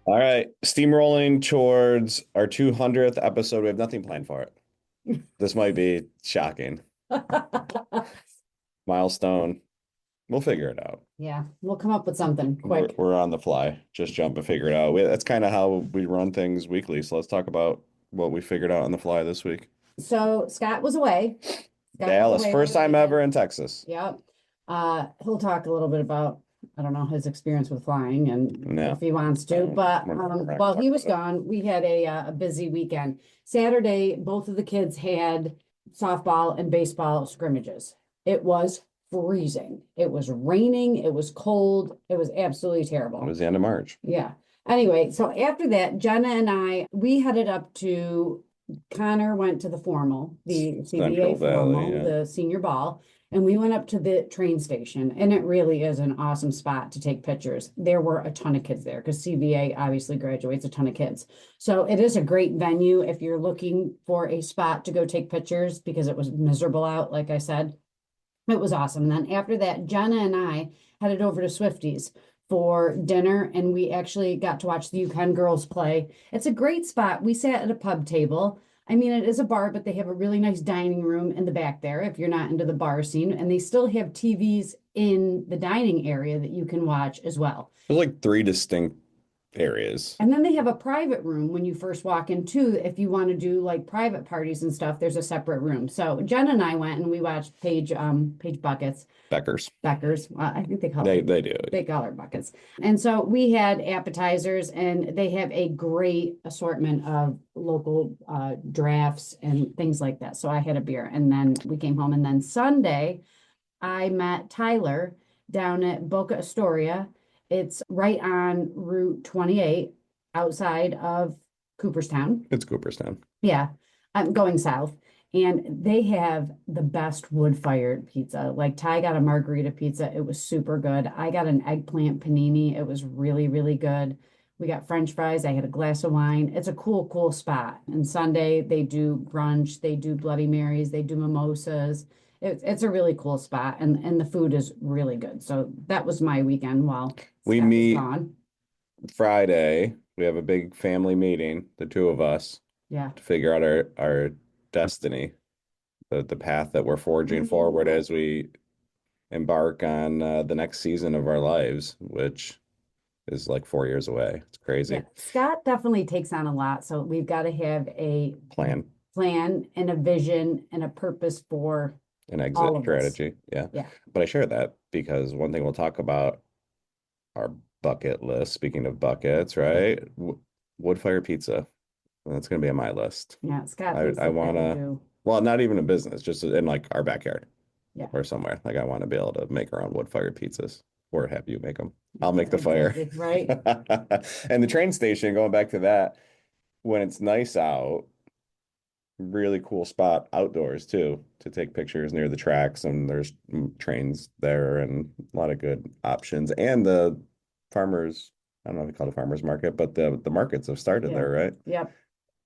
All right, steamrolling towards our 200th episode. We have nothing planned for it. This might be shocking. Milestone. We'll figure it out. Yeah, we'll come up with something We're, quick. we're on the fly. Just jump and figure it out. That's kind of how we run things weekly. So let's talk about what we figured out on the fly this week. So Scott was away. Scott was Dallas, away over first the time ever weekend. in Texas. Yep. He'll talk a little bit about, I don't know, his experience with flying and Yeah. if he wants to. But We're not gonna while talk he was about gone, we had a busy weekend. Saturday, both of the kids had softball and baseball scrimmages. It was freezing. It was raining. It was cold. It was absolutely it. terrible. It was the end of March. Yeah. Anyway, so after that, Jenna and we headed up to, Connor went to the formal, the Central CBA Valley, formal, yeah. the senior ball, and we went up to the train station, and it really is an awesome spot to take pictures. There were a ton of kids there because CBA obviously graduates a ton of kids. So it is a great venue if you're looking for a spot to go take pictures because it was miserable out, like I said. It was awesome. Then after that, Jenna and I headed over to Swifty's for dinner, and we actually got to watch the UConn girls play. It's a great spot. We sat at a pub table. I mean, it is a bar, but they have a really nice dining room in the back there if you're not into the bar scene. And they still have TVs in the dining area that you can watch as well. There's like three distinct areas. And then they have a private room when you first walk in too. If you want to do like private parties and stuff, there's a separate room. So Jen and I went and we watched Paige Buckets, Beckers. I think they call They do. they call her Buckets. And so we had appetizers, and they have a great assortment of local drafts and things like that. So I had a beer, and then we came home. And then Sunday, I met Tyler down at Bocca Osteria. It's right on Route 28 outside of Cooperstown. It's Cooperstown. Yeah, I'm going south. And they have the best wood-fired pizza. Like Ty got a margarita pizza. It was super good. I got an eggplant panini. It was really, really good. We got French fries. I had a glass of wine. It's a cool, cool spot. And Sunday they do brunch. They do Bloody Marys. They do mimosas. It's a really cool spot, and the food is really good. So that was my weekend while We Scott was meet gone. Friday. We have a big family meeting, the two of us, Yeah. to figure out our destiny, the path that we're forging forward as we embark on the next season of our lives, which is like 4 years away. It's crazy. Yeah, Scott definitely takes on a lot, so we've got to have a Plan, plan and a vision and a purpose for an exit all of this. strategy. Yeah. Yeah. But I share that because one thing we'll talk about our bucket list, speaking of buckets, right? Wood fire pizza. That's going to be on my list. Yeah, Scott I, thinks I that want we to, do. well, not even a business, just in like our backyard Yeah. or somewhere. Like I want to be able to make our own wood fired pizzas or have you make them. I'll make the fire. Exactly, right? And the train station, going back to that, when it's nice out, really cool spot outdoors too to take pictures near the tracks, and there's trains there and a lot of good options. And the farmers, I don't know if you call it a farmers market, but the markets have started Yeah. there, right? Yep.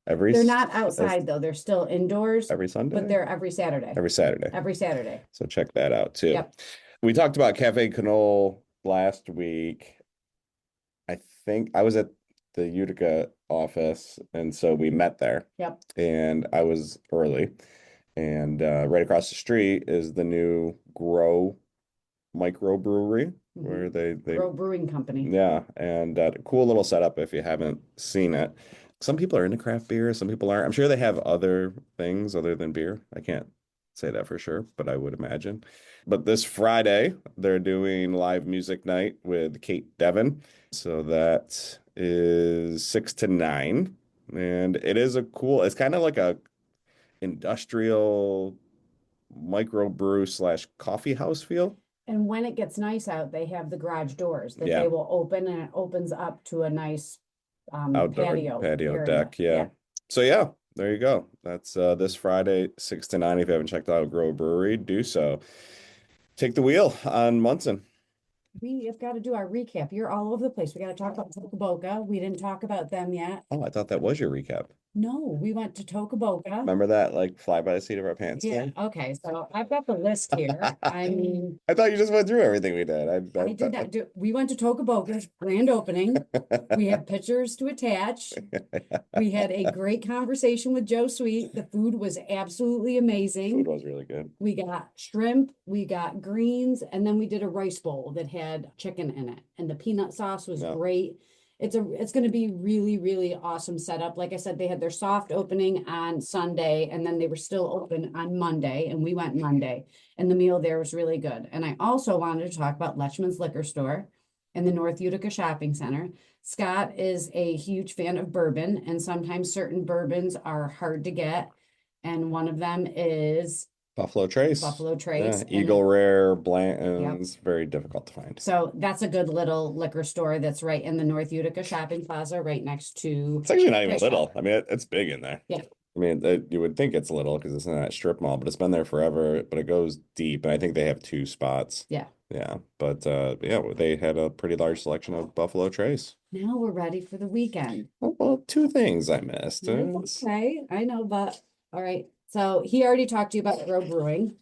Every They're not outside though. They're still indoors, every Sunday, but they're every Saturday. every Saturday. Every Saturday. So check that out too. Yep. We talked about Cafe Canole last week. I think I was at the Utica office, and so we met there. Yep. And I was early, and right across the street is the new Grow microbrewery where they Grow Brewing Company. yeah, and cool little setup if you haven't seen it. Some people are into craft beer, some people aren't. I'm sure they have other things other than beer. I can't say that for sure, but I would imagine. But this Friday, they're doing live music night with Kate Devon. So that is 6 to 9. And it is a cool, it's kind of like a industrial microbrew slash coffee house feel. And when it gets nice out, they have the garage doors that Yeah. they will open, and it opens up to a nice Outdoor patio area. deck. Yeah. So yeah, there you go. That's this Friday, 6 to 9. If you haven't checked out Grow Brewery, do so. Take the wheel on Munson. We have got to do our recap. You're all over the place. We got to talk about Toka Bocca. We didn't talk about them yet. Oh, I thought that was your recap. No, we went to Toka Bocca. Remember that like fly by the seat of our pants Yeah, thing? okay, so I've got the list here. I mean, I thought you just went through everything we did. I did not do, we went to Toka Bocca's grand opening. We have pictures to attach. We had a great conversation with Joe Sweet. The food was absolutely Food amazing. was really good. We got shrimp, we got greens, and then we did a rice bowl that had chicken in it. And the peanut sauce was No. great. It's going to be really, really awesome setup. Like I said, they had their soft opening on Sunday, and then they were still open on Monday, and we went Monday. And the meal there was really good. And I also wanted to talk about Lichtman's Liquor Store in the North Utica Shopping Center. Scott is a huge fan of bourbon, and sometimes certain bourbons are hard to get. And one of them is Buffalo Trace. Buffalo Yeah, Trace. Eagle Rare, Yep. Blanton's, very difficult to find. So that's a good little liquor store that's right in the North Utica Shopping Plaza, right next to It's actually not even Price little. Shop. I mean, it's big in there. Yeah. I mean, you would think it's little because it's in that strip mall, but it's been there forever, but it goes deep. And I think they have two spots. Yeah. Yeah. But yeah, they had a pretty large selection of Buffalo Trace. Now we're ready for the weekend. Well, two things I missed. It's okay, I know, but all right. So he already talked to you about Grow Brewing,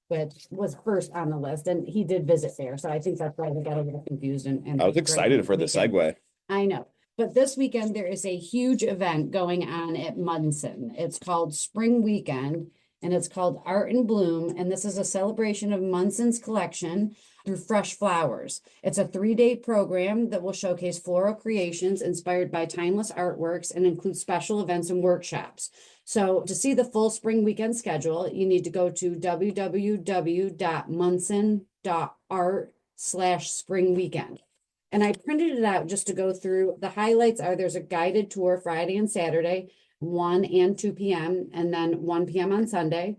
which was first on the list, and he did visit there. So I think that's why we got a little confused and I was excited for the weekend. segue. I know. But this weekend, there is a huge event going on at Munson. It's called Spring Weekend, and it's called Art in Bloom. And this is a celebration of Munson's collection through fresh flowers. It's a 3-day program that will showcase floral creations inspired by timeless artworks and include special events and workshops. So to see the full Spring Weekend schedule, you need to go to www.munson.art/spring weekend. And I printed it out just to go through. The highlights are there's a guided tour Friday and Saturday, 1 and 2 p.m., and then 1 p.m. on Sunday.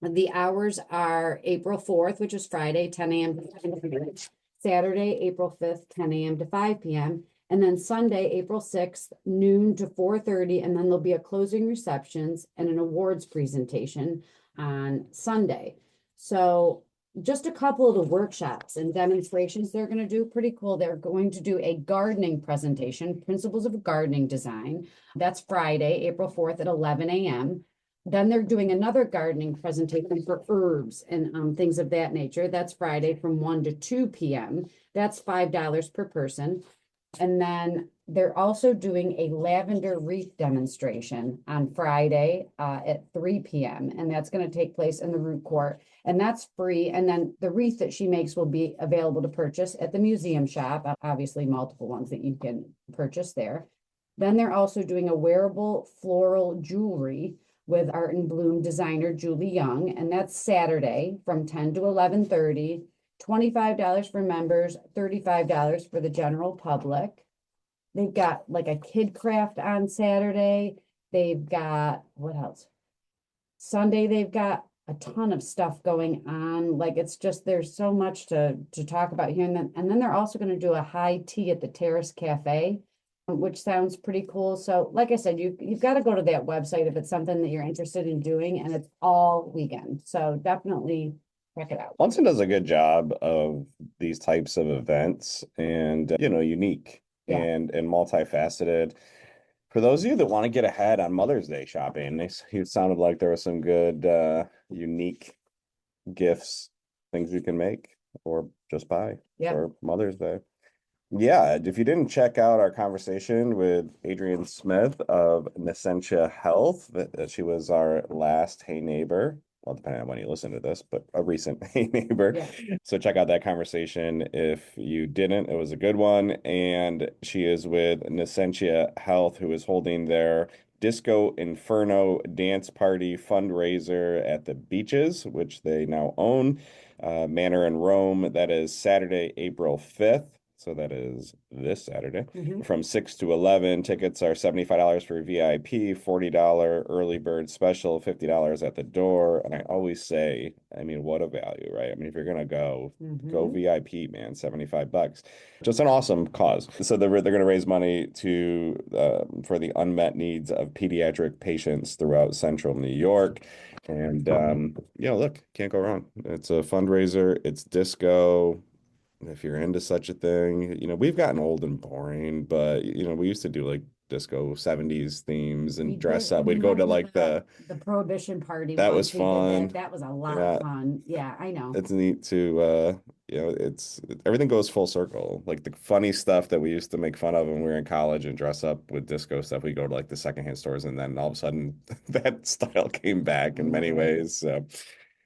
The hours are April 4th, which is Friday, 10 a.m. to 10 p.m. Saturday, April 5th, 10 a.m. to 5 p.m. And then Sunday, April 6th, noon to 4:30. And then there'll be a closing receptions and an awards presentation on Sunday. So just a couple of the workshops and demonstrations they're going to do, pretty cool. They're going to do a gardening presentation, Principles of Gardening Design. That's Friday, April 4th at 11 a.m. Then they're doing another gardening presentation for herbs and things of that nature. That's Friday from 1 to 2 p.m. That's $5 per person. And then they're also doing a lavender wreath demonstration on Friday at 3 p.m. And that's going to take place in the Root Court. And that's free. And then the wreath that she makes will be available to purchase at the museum shop. Obviously, multiple ones that you can purchase there. Then they're also doing a wearable floral jewelry with Art and Bloom designer Julie Young. And that's Saturday from 10 to 11:30. $25 for members, $35 for the general public. They've got like a kid craft on Saturday. They've got, what else? Sunday, they've got a ton of stuff going on. Like it's just, there's so much to talk about here. And then they're also going to do a high tea at the Terrace Café, which sounds pretty cool. So like I said, you've got to go to that website if it's something that you're interested in doing, and it's all weekend. So definitely check it out. Munson does a good job of these types of events and, unique Yeah. and multifaceted. For those of you that want to get ahead on Mother's Day shopping, it sounded like there were some good, unique gifts, things you can make or just buy for Mother's Day. Yeah, if you didn't check out our conversation with Adrienne Smith of Nescentia Health, that she was our last Hey Neighbor. Well, depending on when you listen to this, but a recent Hey Neighbor. Yeah. So check out that conversation if you didn't. It was a good one. And she is with Nescentia Health, who is holding their Disco Inferno dance party fundraiser at the beaches, which they now own. Manor in Rome. That is Saturday, April 5th. So that is this Saturday from 6 to 11. Tickets are $75 for VIP, $40 early bird special, $50 at the door. And I always say, I mean, what a value, right? I mean, if you're going to go VIP, man, $75. Just an awesome cause. So they're going to raise money for the unmet needs of pediatric patients throughout central New York. And, look, can't go wrong. It's a fundraiser. It's disco. If you're into such a thing, we've gotten old and boring, but we used to do like disco 70s themes and We dress did. up. And We'd go to remember like the Prohibition party that was once we did fun. that. That was a lot Yeah, of fun. Yeah, I know. it's neat to everything goes full circle. Like the funny stuff that we used to make fun of when we were in college and dress up with disco stuff, we go to like the secondhand stores, and then all of a sudden that style came back in many ways. So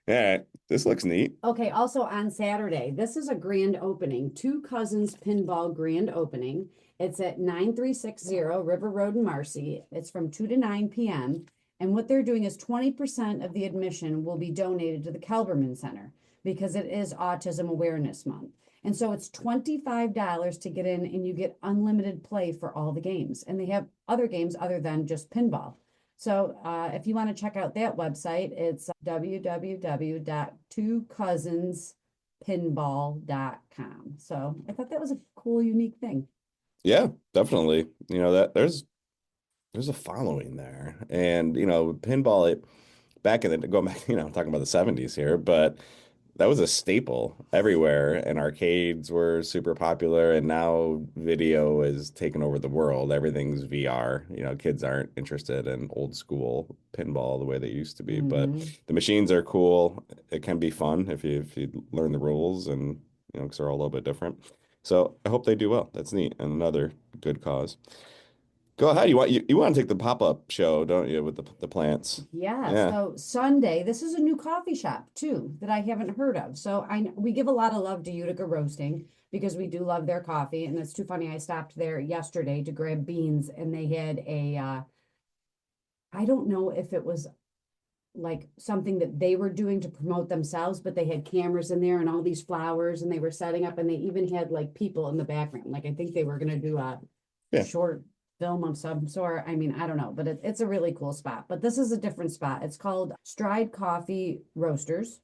yeah, this looks neat. Okay, also on Saturday, this is a grand opening, Two Cousins Pinball grand opening. It's at 9360 River Road in Marcy. It's from 2 to 9 p.m. And what they're doing is 20% of the admission will be donated to the Kelberman Center because it is Autism Awareness Month. And so it's $25 to get in, and you get unlimited play for all the games. And they have other games other than just pinball. So if you want to check out that website, it's www.twocousinspinball.com. So I thought that was a cool, unique thing. Yeah, definitely. That there's a following there. And pinball back in the going back, talking about the 70s here, but that was a staple everywhere, and arcades were super popular, and now video is taking over the world. Everything's VR. Kids aren't interested in old school pinball the way they used to be, but the machines are cool. It can be fun if you learn the rules, and because they're all a little bit different. So I hope they do well. That's neat, and another good cause. Go ahead. You want to take the pop-up show, don't you, with the plants? Yeah. Yeah. So Sunday, this is a new coffee shop too that I haven't heard of. So we give a lot of love to Utica Roasting because we do love their coffee, and it's too funny. I stopped there yesterday to grab beans, and they had I don't know if it was like something that they were doing to promote themselves, but they had cameras in there and all these flowers, and they were setting up, and they even had like people in the background. Like I think they were going to do a short film of some sort. I mean, I don't know, but it's a really cool spot. But this is a different spot. It's called Stride Coffee Roasters,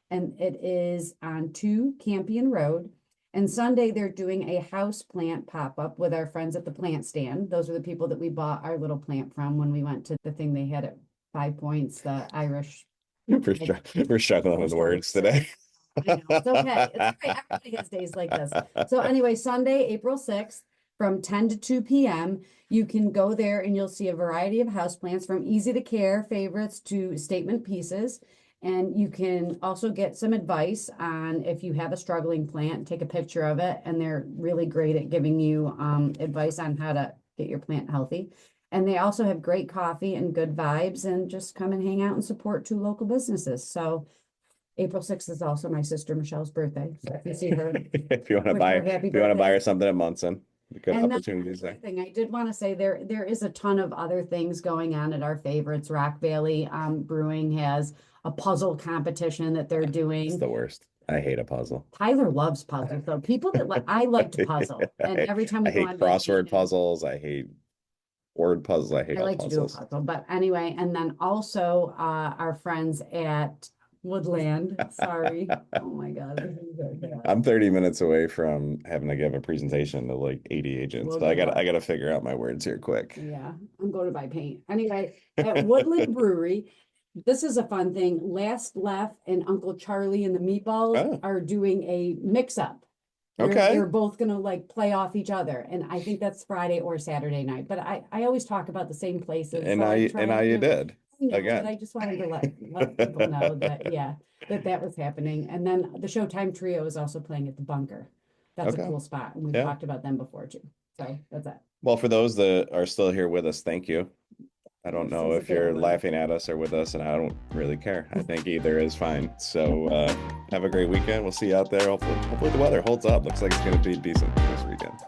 and it is on 2 Campion Road. And Sunday, they're doing a house plant pop-up with our friends at the plant stand. Those are the people that we bought our little plant from when we went to the thing they had at 5 Points, the Irish. We're struggling with words today. I know, it's okay. It's okay. Everybody has days like this. So anyway, Sunday, April 6th, from 10 to 2 p.m. You can go there and you'll see a variety of houseplants from easy to care favorites to statement pieces. And you can also get some advice on if you have a struggling plant, take a picture of it. And they're really great at giving you advice on how to get your plant healthy. And they also have great coffee and good vibes, and just come and hang out and support 2 local businesses. So April 6th is also my sister Michelle's birthday. So if you see her, if you want to buy her something at Munson. Good opportunities there. Thing I did want to say, there is a ton of other things going on at our favorites. Rock Valley Brewing has a puzzle competition that they're doing. It's the worst. I hate a puzzle. Tyler loves puzzles, though. People that I like to puzzle, and every time we go on crossword puzzles, I hate word puzzles. I like puzzles. To do a puzzle, but anyway, and then also our friends at Woodland. Sorry. Oh my God. I'm 30 minutes away from having to give a presentation to like 80 agents. So I gotta figure out my words here quick. Yeah, I'm going to buy paint. Anyway, at Woodland Brewery, this is a fun thing. Last Left and Uncle Charlie and the Meatballs are doing a mix-up. They're both gonna like play off each other, and I think that's Friday or Saturday night. But I always talk about the same places. And now you did. Again. But I just wanted to let people know that was happening. And then the Showtime Trio is also playing at the Bunker. That's a cool spot, and we've talked about them before too. So that's it. Well, for those that are still here with us, thank you. I don't know if you're laughing at us or with us, and I don't really care. I think either is fine. So have a great weekend. We'll see you out there. Hopefully the weather holds up. Looks like it's going to be decent this weekend.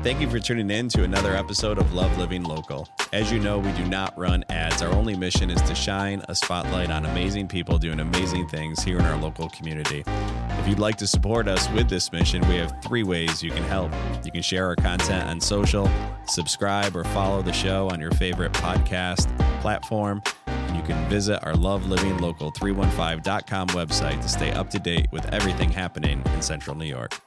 Thank you for tuning in to another episode of Love Living Local. As you know, we do not run ads. Our only mission is to shine a spotlight on amazing people doing amazing things here in our local community. If you'd like to support us with this mission, we have 3 ways you can help. You can share our content on social, subscribe or follow the show on your favorite podcast platform, and you can visit our lovelivinglocals315.com website to stay up to date with everything happening in Central New York.